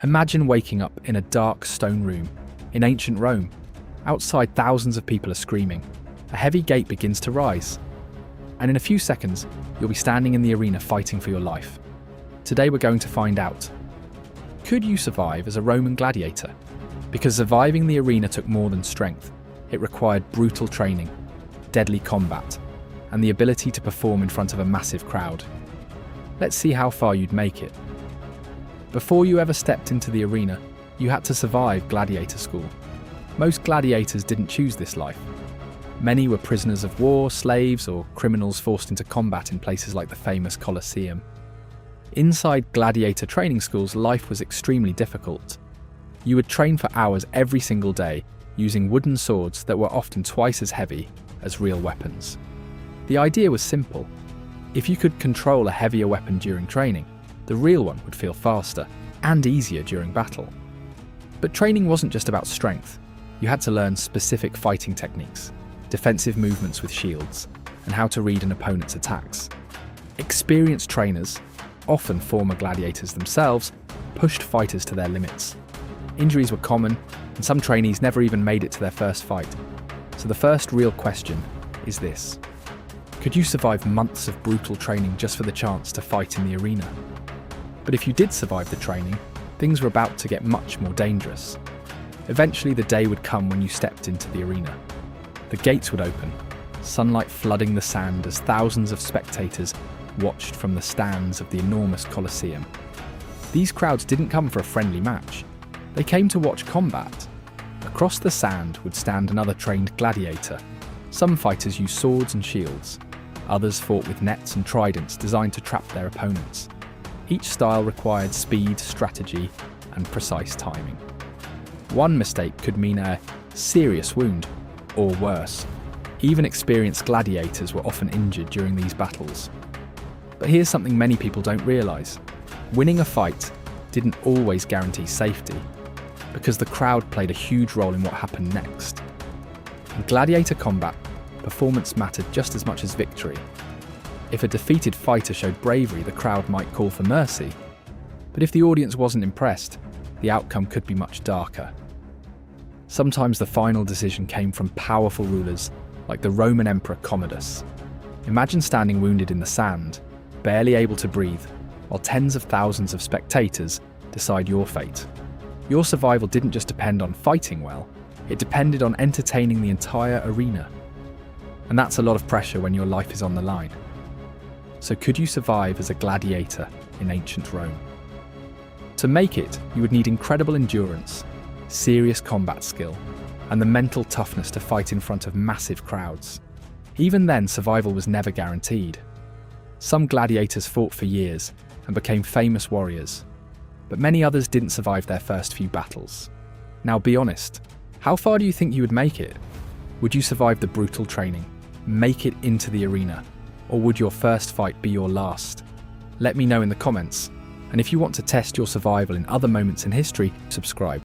Imagine waking up in a dark stone room in ancient Rome. Outside, thousands of people are screaming. A heavy gate begins to rise. And in a few seconds, you'll be standing in the arena fighting for your life. Today we're going to find out. Could you survive as a Roman gladiator? Because surviving the arena took more than strength. It required brutal training, deadly combat, and the ability to perform in front of a massive crowd. Let's see how far you'd make it. Before you ever stepped into the arena, you had to survive gladiator school. Most gladiators didn't choose this life. Many were prisoners of war, slaves, or criminals forced into combat in places like the famous Colosseum. Inside gladiator training schools, life was extremely difficult. You would train for hours every single day, using wooden swords that were often twice as heavy as real weapons. The idea was simple. If you could control a heavier weapon during training, the real one would feel faster and easier during battle. But training wasn't just about strength. You had to learn specific fighting techniques, defensive movements with shields, and how to read an opponent's attacks. Experienced trainers, often former gladiators themselves, pushed fighters to their limits. Injuries were common, and some trainees never even made it to their first fight. So the first real question is this: could you survive months of brutal training just for the chance to fight in the arena? But if you did survive the training, things were about to get much more dangerous. Eventually the day would come when you stepped into the arena. The gates would open, sunlight flooding the sand as thousands of spectators watched from the stands of the enormous Colosseum. These crowds didn't come for a friendly match. They came to watch combat. Across the sand would stand another trained gladiator. Some fighters used swords and shields. Others fought with nets and tridents designed to trap their opponents. Each style required speed, strategy, and precise timing. One mistake could mean a serious wound, or worse. Even experienced gladiators were often injured during these battles. But here's something many people don't realise. Winning a fight didn't always guarantee safety, because the crowd played a huge role in what happened next. In gladiator combat, performance mattered just as much as victory. If a defeated fighter showed bravery, the crowd might call for mercy. But if the audience wasn't impressed, the outcome could be much darker. Sometimes the final decision came from powerful rulers like the Roman Emperor Commodus. Imagine standing wounded in the sand, barely able to breathe, while tens of thousands of spectators decide your fate. Your survival didn't just depend on fighting well, it depended on entertaining the entire arena. And that's a lot of pressure when your life is on the line. So could you survive as a gladiator in ancient Rome? To make it, you would need incredible endurance, serious combat skill, and the mental toughness to fight in front of massive crowds. Even then, survival was never guaranteed. Some gladiators fought for years and became famous warriors, but many others didn't survive their first few battles. Now be honest, how far do you think you would make it? Would you survive the brutal training, make it into the arena, or would your first fight be your last? Let me know in the comments, and if you want to test your survival in other moments in history, subscribe.